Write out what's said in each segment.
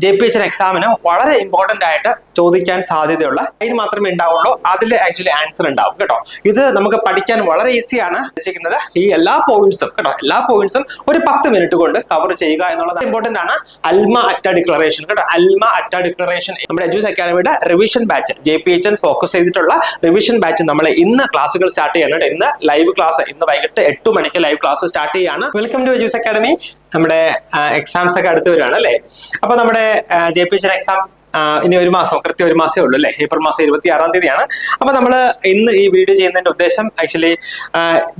JPHN എക്സാമിന് വളരെ important ആയിട്ട് ചോദിക്കാൻ സാധ്യതയുള്ള അതിന് മാത്രമേ ഉണ്ടാവുള്ളൂ, അതിൽ ആക്ച്വലി ആൻസർ ഉണ്ടാവും കേട്ടോ. ഇത് നമുക്ക് പഠിക്കാൻ വളരെ ഈസിയാണ്. ഉദ്ദേശിക്കുന്നത് ഈ എല്ലാ പോയിന്റ്സും കേട്ടോ, എല്ലാ പോയിന്റ്സും ഒരു 10 മിനിറ്റ് കൊണ്ട് കവർ ചെയ്യുക എന്നുള്ളത് ഇമ്പോർട്ടന്റ് ആണ്. അൽമ അറ്റ ഡിക്ലറേഷൻ കേട്ടോ, അൽമ അറ്റ ഡിക്ലറേഷൻ നമ്മുടെ എജൂസ് അക്കാഡമിയുടെ റിവിഷൻ ബാച്ച്, JPHN ഫോക്കസ് ചെയ്തിട്ടുള്ള റിവിഷൻ ബാച്ച് നമ്മൾ ഇന്ന് ക്ലാസ്സുകൾ സ്റ്റാർട്ട് ചെയ്യുന്നുണ്ട്. ഇന്ന് ലൈവ് ക്ലാസ്, ഇന്ന് വൈകിട്ട് 8 മണിക്ക് ലൈവ് ക്ലാസ് സ്റ്റാർട്ട് ചെയ്യാണ്. Welcome to Edus academy. നമ്മുടെ എക്സാംസ് ഒക്കെ അടുത്ത് വരികയാണ് അല്ലേ. അപ്പൊ നമ്മുടെ JPHN എക്സാം ഇനി ഒരു മാസം, കൃത്യം ഒരു മാസമേ ഉള്ളൂ അല്ലേ. ഏപ്രിൽ മാസം 26-ാം തീയതിയാണ്. അപ്പൊ നമ്മൾ ഇന്ന് ഈ വീഡിയോ ചെയ്യുന്നതിന്റെ ഉദ്ദേശം ആക്ച്വലി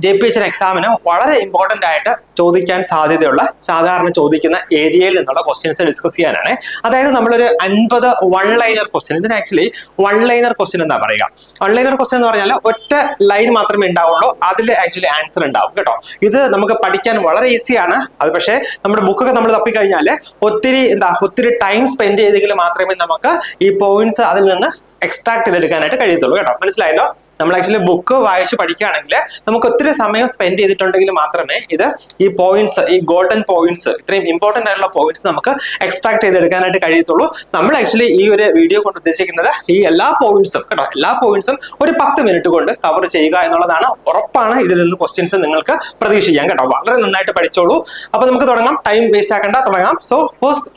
JPHN എക്സാമിന് വളരെ ഇമ്പോർട്ടന്റ് ആയിട്ട് ചോദിക്കാൻ സാധ്യതയുള്ള, സാധാരണ ചോദിക്കുന്ന ഏരിയയിൽ നിന്നുള്ള ക്വസ്റ്റ്യൻസ് ഡിസ്കസ് ചെയ്യാനാണ്. അതായത് നമ്മളൊരു 50 വൺ ലൈനർ ക്വസ്റ്റ്യൻ, ഇതിന് ആക്ച്വലി വൺ ലൈനർ ക്വസ്റ്റ്യൻ എന്താ പറയുക. വൺ ലൈനർ ക്വസ്റ്റ്യൻ എന്ന് പറഞ്ഞാൽ ഒറ്റ ലൈൻ മാത്രമേ ഉണ്ടാവുള്ളൂ, അതിൽ ആക്ച്വലി ആൻസർ ഉണ്ടാവും കേട്ടോ. ഇത് നമുക്ക് പഠിക്കാൻ വളരെ ഈസിയാണ്. അത് പക്ഷേ നമ്മുടെ ബുക്കൊക്കെ നമ്മൾ തപ്പിക്കഴിഞ്ഞാൽ ഒത്തിരി ടൈം സ്പെൻഡ് ചെയ്തെങ്കിൽ മാത്രമേ നമുക്ക് ഈ പോയിന്റ്സ് അതിൽ നിന്ന് എക്സ്ട്രാക്ട് ചെയ്തെടുക്കാനായിട്ട് കഴിയത്തുള്ളൂ കേട്ടോ. മനസ്സിലായല്ലോ? നമ്മൾ ആക്ച്വലി ബുക്ക് വായിച്ച് പഠിക്കുകയാണെങ്കിൽ നമുക്ക് ഒത്തിരി സമയം സ്പെൻഡ് ചെയ്തിട്ടുണ്ടെങ്കിൽ മാത്രമേ ഇത് ഈ പോയിന്റ്സ്, ഈ ഗോൾഡൻ പോയിന്റ്സ്, ഇത്രയും ഇമ്പോർട്ടന്റ് ആയിട്ടുള്ള പോയിന്റ്സ് നമുക്ക് എക്സ്ട്രാക്ട് ചെയ്തെടുക്കാനായിട്ട് കഴിയത്തുള്ളൂ. നമ്മൾ ആക്ച്വലി ഈ ഒരു വീഡിയോ കൊണ്ട് ഉദ്ദേശിക്കുന്നത് ഈ എല്ലാ പോയിന്റ്സും കേട്ടോ, എല്ലാ പോയിന്റ്സും ഒരു 10 മിനിറ്റ് കൊണ്ട് കവർ ചെയ്യുക എന്നുള്ളതാണ്. ഉറപ്പാണ് ഇതിൽ നിന്ന് ക്വസ്റ്റ്യൻസ് നിങ്ങൾക്ക് പ്രതീക്ഷിക്കാം കേട്ടോ. വളരെ നന്നായിട്ട് പഠിച്ചോളൂ. അപ്പൊ നമുക്ക് തുടങ്ങാം, ടൈം വേസ്റ്റ് ആക്കേണ്ട, തുടങ്ങാം. സോ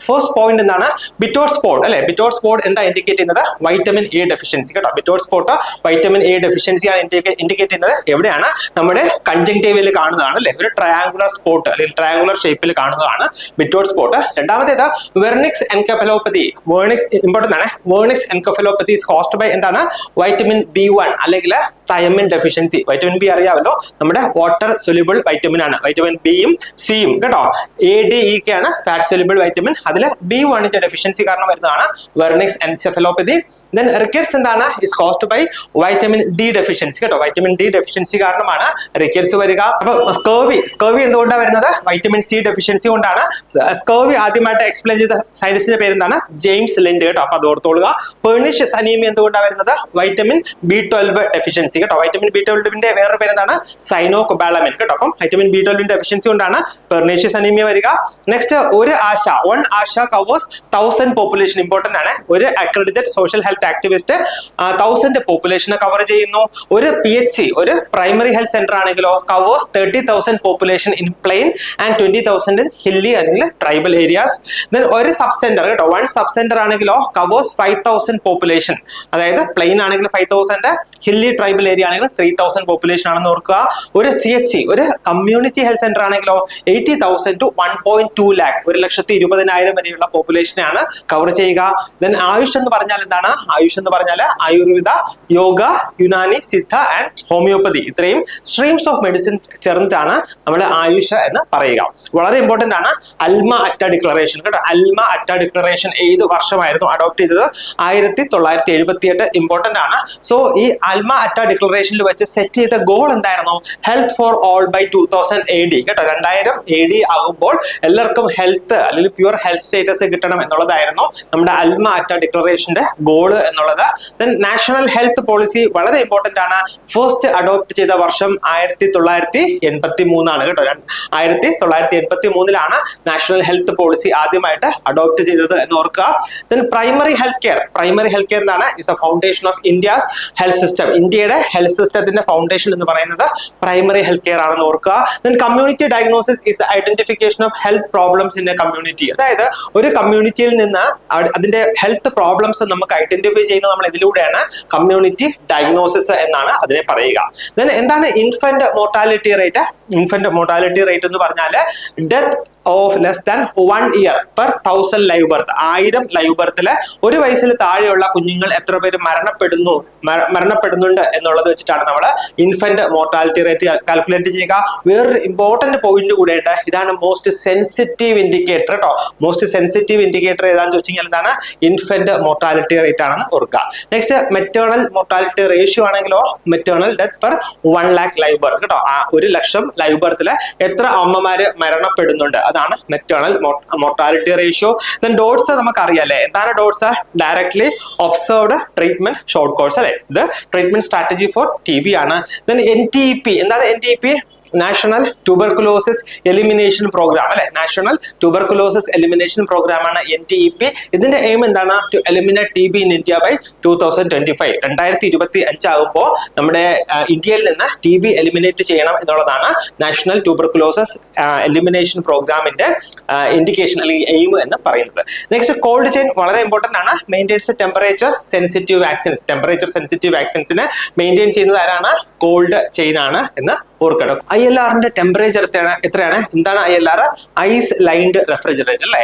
ഫസ്റ്റ് പോയിന്റ് എന്താണ്? ബിറ്റോർ സ്പോട്ട് അല്ലെ. ബിറ്റോർ സ്പോട്ട് എന്താ ഇൻഡിക്കേറ്റ് ചെയ്യുന്നത്? വൈറ്റമിൻ എ ഡെഫിഷ്യൻസി കേട്ടോ. ബിറ്റോർ സ്പോട്ട് വൈറ്റമിൻ എ ഡെഫിഷ്യൻസി ആണ് ഇൻഡിക്കേറ്റ് ചെയ്യുന്നത്. എവിടെയാണ്? നമ്മുടെ കൺജങ്ക്റ്റീവിൽ കാണുന്നതാണ് അല്ലെ. ഒരു ട്രയാങ്കുലർ സ്പോട്ട് അല്ലെങ്കിൽ ട്രയാങ്കുലർ ഷേപ്പിൽ കാണുന്നതാണ് ബിറ്റോർ സ്പോട്ട്. രണ്ടാമത്തേത് വെർണിക്സ് എൻകഫലോപ്പതി. വെർണിക്സ് ഇമ്പോർട്ടന്റ് ആണ്. Wernicke's encephalopathy is caused by എന്താണ്? വൈറ്റമിൻ B1 അല്ലെങ്കിൽ തയമിൻ ഡെഫിഷ്യൻസി. വൈറ്റമിൻ ബി അറിയാമല്ലോ, നമ്മുടെ വാട്ടർ സൊല്യൂബിൾ വൈറ്റമിൻ ആണ്. വൈറ്റമിൻ ബിയും സിയും കേട്ടോ. ADE ആണ് ഫാറ്റ് സൊല്യൂബിൾ വൈറ്റമിൻ. അതിൽ B1 ഡെഫിഷ്യൻസി കാരണം വരുന്നതാണ് വെർണിക്സ് എൻകഫലോപ്പതി. ദെൻ റിക്കറ്റ്സ് എന്താണ്? Is caused by vitamin D deficiency കേട്ടോ. വൈറ്റമിൻ ഡി ഡെഫിഷ്യൻസി കാരണമാണ് റിക്കറ്റ്സ് വരിക. അപ്പൊ സ്കർവി എന്തുകൊണ്ടാണ് വരുന്നത്? വൈറ്റമിൻ സി ഡെഫിഷ്യൻസി കൊണ്ടാണ്. സ്കർവി ആദ്യമായിട്ട് എക്സ്പ്ലെയിൻ ചെയ്ത സയന്റിസ്റ്റിന്റെ പേര് എന്താണ്? ജെയിംസ് ലിൻഡ് കേട്ടോ. അപ്പൊ അത് ഓർത്തോളുക. പെർണിഷ്യസ് അനീമിയ എന്തുകൊണ്ടാണ് വരുന്നത്? വൈറ്റമിൻ B12 ഡെഫിഷ്യൻസി കേട്ടോ. വൈറ്റമിൻ B12ന്റെ വേറൊരു പേര് എന്താണ്? സൈനോകൊബാലമിൻ കേട്ടോ. അപ്പം വൈറ്റമിൻ B12 ഡെഫിഷ്യൻസി കൊണ്ടാണ് പെർണിഷ്യസ് അനീമിയ വരിക. Next, one ASHA covers 1000 population. Important ആണ്. ഒരു അക്രഡിറ്റഡ് സോഷ്യൽ ഹെൽത്ത് ആക്ടിവിസ്റ്റ് 1000 പോപ്പുലേഷനെ കവർ ചെയ്യുന്നു. ഒരു PHC, ഒരു പ്രൈമറി ഹെൽത്ത് സെന്റർ ആണെങ്കിലോ covers 30,000 population in plain and 20,000 in hilly അല്ലെങ്കിൽ ട്രൈബൽ ഏരിയാസ്. ദെൻ ഒരു സബ് സെന്റർ കേട്ടോ, വൺ സബ് സെന്റർ ആണെങ്കിലോ കവേഴ്സ് 5,000 പോപ്പുലേഷൻ. അതായത് പ്ലെയിൻ ആണെങ്കിൽ 5,000, ഹില്ലി ട്രൈബൽ ഏരിയ ആണെങ്കിൽ 3,000 പോപ്പുലേഷൻ ആണെന്ന് ഓർക്കുക. ഒരു CHC, ഒരു കമ്മ്യൂണിറ്റി ഹെൽത്ത് സെന്റർ ആണെങ്കിലോ 80,000 to 1.2 lakh, 1,20,000 വരെയുള്ള പോപ്പുലേഷനെയാണ് കവർ ചെയ്യുക. ദെൻ ആയുഷ് എന്ന് പറഞ്ഞാൽ എന്താണ്? ആയുഷ് എന്ന് പറഞ്ഞാൽ ആയുർവേദ, യോഗ, യുനാനി, സിദ്ധ ആൻഡ് ഹോമിയോപ്പതി, ഇത്രയും സ്ട്രീംസ് ഓഫ് മെഡിസിൻ ചേർന്നിട്ടാണ് നമ്മൾ ആയുഷ് എന്ന് പറയുക. വളരെ ഇമ്പോർട്ടന്റ് ആണ്. അൽമ അറ്റ ഡിക്ലറേഷൻ കേട്ടോ. അൽമ അറ്റ ഡിക്ലറേഷൻ ഏത് വർഷമായിരുന്നു അഡോപ്റ്റ് ചെയ്തത്? 1978. ഇമ്പോർട്ടന്റ് ആണ്. സോ ഈ അൽമ അറ്റ ഡിക്ലറേഷനിൽ വെച്ച് സെറ്റ് ചെയ്ത ഗോൾ എന്തായിരുന്നു? Health for all by 2000 AD കേട്ടോ. 2000 AD ആകുമ്പോൾ എല്ലാവർക്കും ഹെൽത്ത് അല്ലെങ്കിൽ പ്യുവർ ഹെൽത്ത് സ്റ്റേറ്റസ് കിട്ടണം എന്നുള്ളതായിരുന്നു നമ്മുടെ അൽമ അറ്റ ഡിക്ലറേഷന്റെ ഗോള് എന്നുള്ളത്. ദെൻ നാഷണൽ ഹെൽത്ത് പോളിസി വളരെ ഇമ്പോർട്ടന്റ് ആണ്. ഫസ്റ്റ് അഡോപ്റ്റ് ചെയ്ത വർഷം 1983 ആണ് കേട്ടോ. 1983 നാഷണൽ ഹെൽത്ത് പോളിസി ആദ്യമായിട്ട് അഡോപ്റ്റ് ചെയ്തത് എന്ന് ഓർക്കുക. Then primary health care. Primary health care എന്താണ്? Is a foundation of India's health system. ഇന്ത്യയുടെ ഹെൽത്ത് സിസ്റ്റത്തിന്റെ ഫൗണ്ടേഷൻ എന്ന് പറയുന്നത് പ്രൈമറി ഹെൽത്ത് കെയർ ആണെന്ന് ഓർക്കുക. Then community diagnosis is identification of health problems in a community. അതായത് ഒരു കമ്മ്യൂണിറ്റിയിൽ നിന്ന് അതിന്റെ ഹെൽത്ത് പ്രോബ്ലംസ് നമുക്ക് ഐഡന്റിഫൈ ചെയ്യുന്നത് നമ്മൾ ഇതിലൂടെയാണ്. കമ്മ്യൂണിറ്റി ഡയഗ്നോസിസ് എന്നാണ് അതിനെ പറയുക. ദെൻ എന്താണ് infant mortality rate? Infant mortality rate എന്ന് പറഞ്ഞാൽ death of less than 1 year per 1000 live birth. 1000 live ബർത്തില് 1 വയസ്സിൽ താഴെയുള്ള കുഞ്ഞുങ്ങൾ എത്ര പേര് മരണപ്പെടുന്നുണ്ട് എന്നുള്ളത് വെച്ചിട്ടാണ് നമ്മൾ ഇൻഫന്റ് മോർട്ടാലിറ്റി റേറ്റ് കാൽക്കുലേറ്റ് ചെയ്യുക. വേറൊരു ഇമ്പോർട്ടന്റ് പോയിന്റ് കൂടെ ഉണ്ട്. ഇതാണ് മോസ്റ്റ് സെൻസിറ്റീവ് ഇൻഡിക്കേറ്റർ കേട്ടോ. മോസ്റ്റ് സെൻസിറ്റീവ് ഇൻഡിക്കേറ്റർ ഏതാണെന്ന് ചോദിച്ചാൽ എന്താണ്? ഇൻഫന്റ് മോർട്ടാലിറ്റി റേറ്റ് ആണെന്ന് ഓർക്കുക. നെക്സ്റ്റ്, മെറ്റേണൽ മോർട്ടാലിറ്റി റേഷ്യോ ആണെങ്കിലോ maternal death per 1 lakh live birth കേട്ടോ. 1,00,000 ലൈവ് ബർത്തില് എത്ര അമ്മമാര് മരണപ്പെടുന്നുണ്ട്, അതാണ് maternal mortality ratio. Then DOTS നമുക്ക് അറിയാലേ. എന്താണ് DOTS? Directly observed treatment short course അല്ലെ. ഇത് ട്രീറ്റ്മെന്റ് സ്ട്രാറ്റജി ഫോർ TB ആണ്. ദെൻ NTP എന്താണ്? NTP national tuberculosis elimination programme അല്ലെ, നാഷണൽ ട്യൂബർകുലോസിസ് എലിമിനേഷൻ പ്രോഗ്രാം ആണ് NTEP. ഇതിന്റെ എയിം എന്താണ്? To eliminate TB in India by 2025. 2025 ആകുമ്പോൾ നമ്മുടെ ഇന്ത്യയിൽ നിന്ന് TB എലിമിനേറ്റ് ചെയ്യണം എന്നുള്ളതാണ് നാഷണൽ ട്യൂബർകുലോസിസ് എലിമിനേഷൻ പ്രോഗ്രാമിന്റെ ഇൻഡിക്കേഷൻ അല്ലെങ്കിൽ എയിം എന്ന് പറയുന്നത്. നെക്സ്റ്റ് കോൾഡ് ചെയിൻ വളരെ ഇമ്പോർട്ടന്റ് ആണ്. Maintains temperature sensitive vaccines. Temperature sensitive വാക്സിൻസിനെ മെയിൻറ്റെയിൻ ചെയ്യുന്നത് ആരാണ്? കോൾഡ് ചെയിൻ ആണ് എന്ന് ഓർക്കണം. ILRന്റെ ടെമ്പറേച്ചർ എത്രയാണ്? എന്താണ് ILR? ഐസ് ലൈൻഡ് റെഫ്രിജറേറ്റർ അല്ലെ.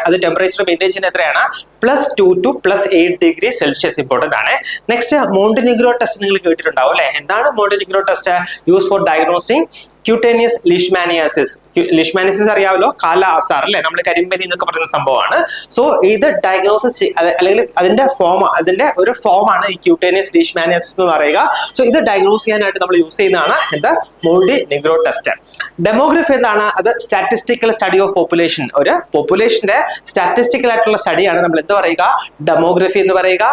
അത് ടെമ്പറേച്ചർ മെയിൻറ്റെയിൻ ചെയ്യുന്നത് എത്രയാണ്? +2 to +8 ഡിഗ്രി സെൽഷ്യസ്. ഇമ്പോർട്ടന്റ് ആണ്. നെക്സ്റ്റ് മോണ്ടിനിഗ്രോ ടെസ്റ്റ് നിങ്ങൾ കേട്ടിട്ടുണ്ടാവും അല്ലെ. എന്താണ് Montenegro test? Use for diagnosing cutaneous ലിഷ്മാനിയാസിസ്. ലിഷ്മാനിയാസിസ് അറിയാമല്ലോ, കാല ആസാർ അല്ലെ, നമ്മൾ കരിമ്പനി എന്നൊക്കെ പറയുന്ന സംഭവമാണ്. സോ ഇത് ഡയഗ്നോസിസ് അല്ലെങ്കിൽ അതിന്റെ ഒരു ഫോമാണ് ഈ ക്യൂട്ടേനിയസ് ലിഷ്മാനിയാസിസ് എന്ന് പറയുക. സോ ഇത് ഡയഗ്നോസ് ചെയ്യാനായിട്ട് നമ്മൾ യൂസ് ചെയ്യുന്നതാണ് എന്താ? Montenegro test. ഡെമോഗ്രഫി എന്താണ്? അത് സ്റ്റാറ്റിസ്റ്റിക്കൽ സ്റ്റഡി ഓഫ് പോപ്പുലേഷൻ. ഒരു പോപ്പുലേഷന്റെ സ്റ്റാറ്റിസ്റ്റിക്കൽ ആയിട്ടുള്ള സ്റ്റഡിയാണ് നമ്മൾ എന്ത് പറയുക? ഡെമോഗ്രഫി എന്ന് പറയുക.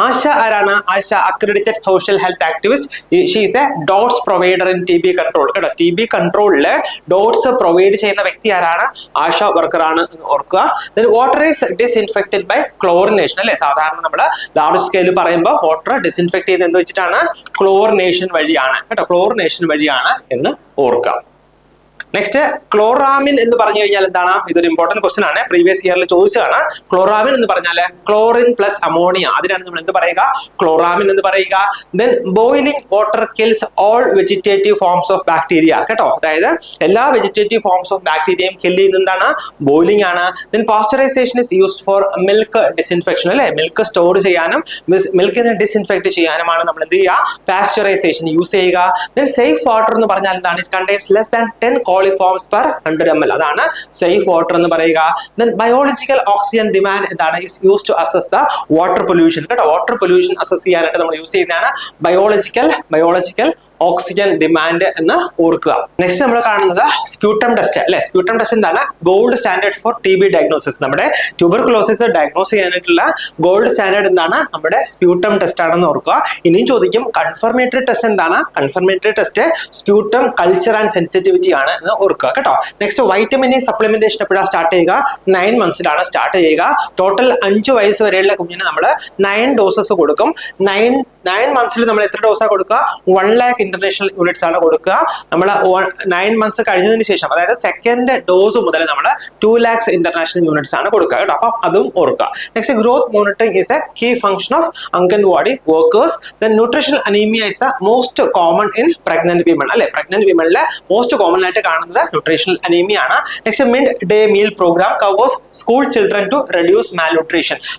ആശ ആരാണ്? ASHA accredited social health activist. She is a DOTS provider in TB control. കേട്ടോ, TB കൺട്രോളില് ഡോട്ട്സ് പ്രൊവൈഡ് ചെയ്യുന്ന വ്യക്തി ആരാണ്? ആശ വർക്കർ ആണ് എന്ന് ഓർക്കുക. Water is disinfected by chlorination അല്ലെ. സാധാരണ നമ്മൾ ലാർജ് സ്കെയിൽ പറയുമ്പോൾ വാട്ടർ ഡിസ്ഇൻഫെക്ട് ചെയ്യുന്നത് എന്ത് വെച്ചിട്ടാണ്? ക്ലോറിനേഷൻ വഴിയാണ്. കേട്ടോ, ക്ലോറിനേഷൻ വഴിയാണ് എന്ന് ഓർക്കുക. നെക്സ്റ്റ് ക്ലോറാമിൻ എന്ന് പറഞ്ഞു കഴിഞ്ഞാൽ എന്താണ്? ഇതൊരു ഇമ്പോർട്ടന്റ് ക്വസ്റ്റൻ ആണ്, പ്രീവിയസ് ഇയറിൽ ചോദിച്ചതാണ്. ക്ലോറാമിൻ എന്ന് പറഞ്ഞാൽ ക്ലോറിൻ പ്ലസ് അമോണിയ, അതിനാണ് നമ്മൾ എന്ത് പറയുക? ക്ലോറാമിൻ എന്ന് പറയുക. Then boiling water kills all vegetative forms of bacteria. കേട്ടോ, അതായത് എല്ലാ വെജിറ്റേറ്റീവ് ഫോംസ് ഓഫ് ബാക്ടീരിയയും കിൽ ചെയ്യുന്നത് എന്താണ്? ബോയിലിംഗ് ആണ്. Then pasteurisation is used for milk disinfection അല്ലെ. മിൽക്ക് സ്റ്റോർ ചെയ്യാനും മിൽക്കിനെ ഡിസ്ഇൻഫെക്ട് ചെയ്യാനുമാണ് നമ്മൾ എന്ത് ചെയ്യുക? പാസ്ചറൈസേഷൻ യൂസ് ചെയ്യുക. ദെൻ സേഫ് വാട്ടർ എന്ന് പറഞ്ഞാൽ എന്താണ്? It contains less than 10 coliforms per 100 ml. അതാണ് സേഫ് വാട്ടർ എന്ന് പറയുക. Then biological oxygen demand എന്താണ്? is used to assess the water pollution. കേട്ടോ, വാട്ടർ പൊല്യൂഷൻ അസസ് ചെയ്യാനായിട്ട് നമ്മൾ യൂസ് ചെയ്യുന്നതാണ് ബയോളജിക്കൽ ഓക്സിജൻ ഡിമാൻഡ് എന്ന് ഓർക്കുക. നെക്സ്റ്റ് നമ്മൾ കാണുന്നത് സ്പ്യൂട്ടം ടെസ്റ്റ് അല്ലെ. സ്പ്യൂട്ടം ടെസ്റ്റ് എന്താണ്? Gold standard for TB diagnosis. നമ്മുടെ ട്യൂബർകുലോസിസ് ഡയഗ്നോസ് ചെയ്യാനായിട്ടുള്ള ഗോൾഡ് സ്റ്റാൻഡേർഡ് എന്താണ്? നമ്മുടെ സ്പ്യൂട്ടം ടെസ്റ്റ് ആണെന്ന് ഓർക്കുക. ഇനിയും ചോദിക്കും കൺഫർമേറ്ററി ടെസ്റ്റ് എന്താണ്? Confirmatory test sputum culture and sensitivity ആണ് എന്ന് ഓർക്കുക. കേട്ടോ, നെക്സ്റ്റ് വൈറ്റമിൻ E സപ്ലിമെന്റേഷൻ എപ്പോഴാണ് സ്റ്റാർട്ട് ചെയ്യുക? 9 monthsലാണ് സ്റ്റാർട്ട് ചെയ്യുക. ടോട്ടൽ 5 വയസ്സ് വരെയുള്ള കുഞ്ഞിന് നമ്മൾ 9 ഡോസസ് കൊടുക്കും. 9 monthsൽ നമ്മൾ എത്ര ഡോസാണ് കൊടുക്കുക? 1 lakh ഇന്റർനാഷണൽ യൂണിറ്റ്സ് ആണ് കൊടുക്കുക. നമ്മൾ 9 months കഴിഞ്ഞതിന് ശേഷം, അതായത് സെക്കൻഡ് ഡോസ് മുതൽ നമ്മൾ 2 lakhs ഇന്റർനാഷണൽ യൂണിറ്റ്സ് ആണ് കൊടുക്കുക. കേട്ടോ, അപ്പം അതും ഓർക്കുക. Next growth monitoring is a key function of anganwadi workers. Then nutritional anaemia is the most common in pregnant women അല്ലെ. പ്രഗ്നന്റ് വിമണിലെ മോസ്റ്റ് കോമൺ ആയിട്ട് കാണുന്നത് ന്യൂട്രീഷണൽ അനീമിയ ആണ്. Next mid day meal programme covers school children to reduce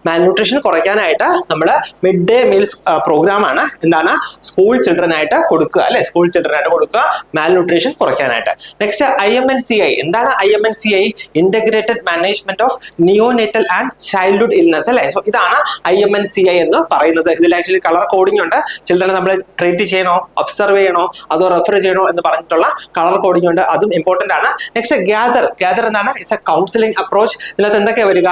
malnutrition കുറയ്ക്കാനായിട്ട് നമ്മൾ mid day meals programme ആണ് എന്താണ്? School children ആയിട്ട് കൊടുക്കുക അല്ലെ. സ്കൂൾ ചിൽഡ്രൻ ആയിട്ട് കൊടുക്കുക മാൽന്യൂട്രീഷൻ കുറയ്ക്കാനായിട്ട്. നെക്സ്റ്റ് IMNCI എന്താണ്? IMNCI integrated management of neonatal and childhood illness അല്ലെ. സോ ഇതാണ് IMNCI എന്ന് പറയുന്നത്. ഇതിൽ ആക്ച്വലി കളർ കോഡിംഗ് ഉണ്ട്. ചിൽഡ്രനെ നമ്മൾ ട്രീറ്റ് ചെയ്യണോ, ഒബ്സർവ് ചെയ്യണോ, അതോ റെഫർ ചെയ്യണോ എന്ന് പറഞ്ഞിട്ടുള്ള കളർ കോഡിംഗ് ഉണ്ട്. അതും ഇമ്പോർട്ടന്റ് ആണ്. നെക്സ്റ്റ് ഗ്യാദർ എന്താണ്? It's A counselling approach. ഇതിനകത്ത് എന്തൊക്കെയാ വരിക?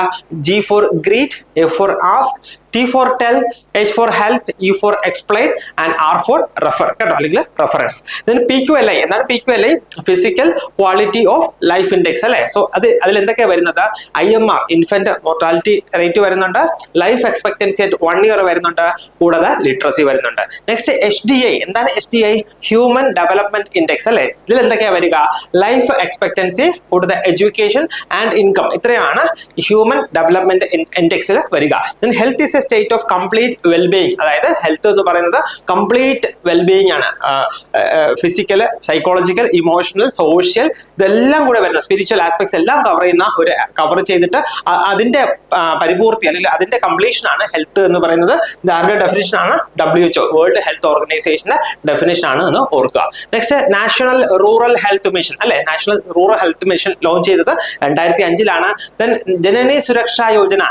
G for greet, A for ask, T for tell, H for help, E for explain and R for refer. കേട്ടോ, അല്ലെങ്കിൽ റെഫറൻസ്. then PQLI എന്താണ്? PQLI physical quality of life index അല്ലെ. So അതിൽ എന്തൊക്കെയാ വരുന്നത്? IMR ഇൻഫന്റ് മോർട്ടാലിറ്റി റേറ്റ് വരുന്നുണ്ട്. Life expectancy at 1 year വരുന്നുണ്ട്. കൂടാതെ ലിറ്ററസി വരുന്നുണ്ട്. നെക്സ്റ്റ് HDI എന്താണ്? HDI ഹ്യൂമൻ ഡെവലപ്മെന്റ് ഇൻഡെക്സ് അല്ലെ. ഇതിൽ എന്തൊക്കെയാ വരിക? ലൈഫ് എക്സ്പെക്ടൻസി കൂടാതെ എഡ്യൂക്കേഷൻ ആൻഡ് ഇൻകം. ഇത്രയാണ് ഹ്യൂമൻ ഡെവലപ്മെന്റ് ഇൻഡെക്സിൽ വരിക. then health is state of complete wellbeing. അതായത് ഹെൽത്ത് എന്ന് പറയുന്നത് കംപ്ലീറ്റ് വെൽബീയിങ് ആണ്. ഫിസിക്കൽ, സൈക്കോളജിക്കൽ, ഇമോഷണൽ, സോഷ്യൽ ഇതെല്ലാം കൂടെ വരുന്ന സ്പിരിച്വൽ ആസ്പെക്ട്സ് എല്ലാം കവർ ചെയ്തിട്ട് അതിന്റെ പരിപൂർത്തി അല്ലെങ്കിൽ അതിന്റെ കംപ്ലീഷൻ ആണ് ഹെൽത്ത് എന്ന് പറയുന്നത്. ഇതാരുടെ ഡെഫിനേഷൻ ആണ്? WHO വേൾഡ് ഹെൽത്ത് ഓർഗനൈസേഷന്റെ ഡെഫിനേഷൻ ആണ് എന്ന് ഓർക്കുക. Next national rural health mission അല്ലെ. National rural health mission launch ചെയ്തത് 2005ലാണ്. then ജനനി സുരക്ഷാ യോജന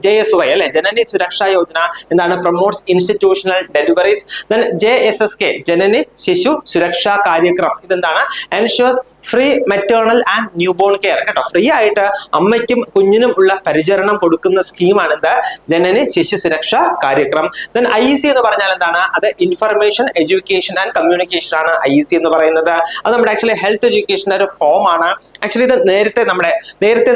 JSY അല്ലെ. ജനനി സുരക്ഷാ യോജന എന്താണ്? Promotes institutional deliveries. then JSSK ജനനി ശിശു സുരക്ഷാ കാര്യക്രം ഇതെന്താണ്? Ensures free maternal and newborn care കേട്ടോ. ഫ്രീ ആയിട്ട് അമ്മയ്ക്കും കുഞ്ഞിനും ഉള്ള പരിചരണം കൊടുക്കുന്ന സ്കീമാണ് ഇത് ജനനി ശിശു സുരക്ഷാ കാര്യക്രം. ദെൻ IEC എന്ന് പറഞ്ഞാൽ എന്താണ്? അത് ഇൻഫർമേഷൻ എഡ്യൂക്കേഷൻ ആൻഡ് കമ്മ്യൂണിക്കേഷൻ ആണ് IEC എന്ന് പറയുന്നത്. അത് നമ്മുടെ ആക്ച്വലി ഹെൽത്ത് എഡ്യൂക്കേഷൻ്റെ ഒരു ഫോം ആണ്. ആക്ച്വലി ഇത് നേരത്തെ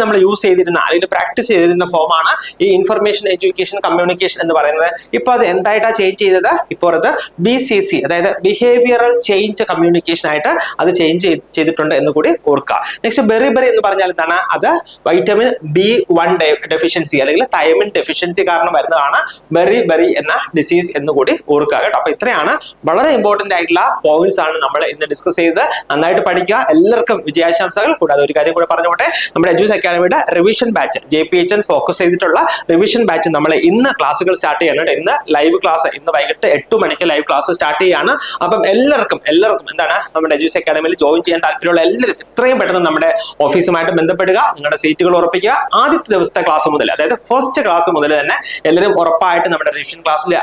നമ്മൾ യൂസ് ചെയ്തിരുന്ന അല്ലെങ്കിൽ പ്രാക്ടീസ് ചെയ്തിരുന്ന ഫോമാണ് ഈ ഇൻഫർമേഷൻ എഡ്യൂക്കേഷൻ കമ്മ്യൂണിക്കേഷൻ എന്ന് പറയുന്നത്. ഇപ്പൊ അത് എന്തായിട്ടാണ് ചേഞ്ച് ചെയ്തത്? ഇപ്പോൾ അത് BCC അതായത് ബിഹേവിയറൽ ചേഞ്ച് കമ്മ്യൂണിക്കേഷൻ ആയിട്ട് അത് ചേഞ്ച് ചെയ്തിട്ടുണ്ട് എന്ന് കൂടി ഓർക്കുക. നെക്സ്റ്റ് ബെറിബെറി എന്ന് പറഞ്ഞാൽ എന്താണ്? അത് വൈറ്റമിൻ B1 ഡെഫിഷ്യൻസി അല്ലെങ്കിൽ തൈമിൻ ഡെഫിഷ്യൻസി കാരണം വരുന്നതാണ് ബെറിബെറി എന്ന ഡിസീസ് എന്ന് കൂടി ഓർക്കുക കേട്ടോ. അപ്പൊ ഇത്രയാണ് വളരെ ഇമ്പോർട്ടന്റ് ആയിട്ടുള്ള പോയിന്റ്സ് ആണ് നമ്മൾ ഇന്ന് ഡിസ്കസ് ചെയ്തത്. നന്നായിട്ട് പഠിക്കുക. എല്ലാവർക്കും വിജയാശംസകൾ. കൂടാതെ ഒരു കാര്യം കൂടെ പറഞ്ഞോട്ടെ, നമ്മുടെ എഡ്യൂസ് അക്കാഡമിയുടെ റിവിഷൻ ബാച്ച് JPHN ഫോക്കസ് ചെയ്തിട്ടുള്ള റിവിഷൻ ബാച്ച് നമ്മൾ ഇന്ന് ക്ലാസ്സുകൾ സ്റ്റാർട്ട് ചെയ്യുന്നുണ്ട്. ഇന്ന് ലൈവ് ക്ലാസ്, ഇന്ന് വൈകിട്ട് 8 മണിക്ക് ലൈവ് ക്ലാസ് സ്റ്റാർട്ട് ചെയ്യാണ്. അപ്പം എല്ലാവർക്കും എന്താണ് നമ്മുടെ എഡ്യൂസ് അക്കാഡമിയിൽ ജോയിൻ ചെയ്യാൻ താല്പര്യമുള്ള എല്ലാവരും എത്രയും പെട്ടെന്ന് നമ്മുടെ ഓഫീസുമായിട്ട് ബന്ധപ്പെടുക. നിങ്ങളുടെ സീറ്റുകൾ ഉറപ്പിക്കുക. ആദ്യത്തെ ദിവസത്തെ ക്ലാസ് മുതൽ, അതായത് ഫസ്റ്റ് ക്ലാസ് മുതൽ തന്നെ എല്ലാവരും ഉറപ്പായിട്ട് നമ്മുടെ റിവിഷൻ ക്ലാസ്സിൽ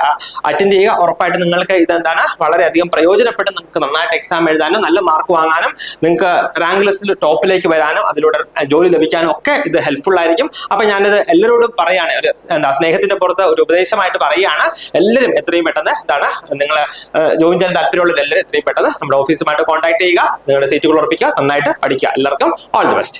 അറ്റൻഡ് ചെയ്യുക. ഉറപ്പായിട്ട് നിങ്ങൾക്ക് ഇതെന്താണ് വളരെയധികം പ്രയോജനപ്പെട്ട് നിങ്ങൾക്ക് നന്നായിട്ട് എക്സാം എഴുതാനും നല്ല മാർക്ക് വാങ്ങാനും നിങ്ങൾക്ക് റാങ്ക് ലിസ്റ്റിൽ ടോപ്പിലേക്ക് വരാനും അതിലൂടെ ജോലി ലഭിക്കാനും ഒക്കെ ഇത് ഹെൽപ്ഫുൾ ആയിരിക്കും. അപ്പൊ ഞാനിത് എല്ലാവരോടും പറയാണ്, ഒരു സ്നേഹത്തിന്റെ പുറത്ത് ഒരു ഉപദേശമായിട്ട് പറയുകയാണ്. എല്ലാവരും എത്രയും പെട്ടെന്ന് നിങ്ങൾ ജോയിൻ ചെയ്യാൻ താല്പര്യമുള്ള എല്ലാവരും എത്രയും പെട്ടെന്ന് നമ്മുടെ ഓഫീസുമായിട്ട് കോൺടാക്ട് ചെയ്യുക. നിങ്ങളുടെ സീറ്റുകൾ ഉറപ്പിക്കുക. നന്നായിട്ട് പഠിക്കുക. എല്ലാവർക്കും ഓൾ ദി ബെസ്റ്റ്.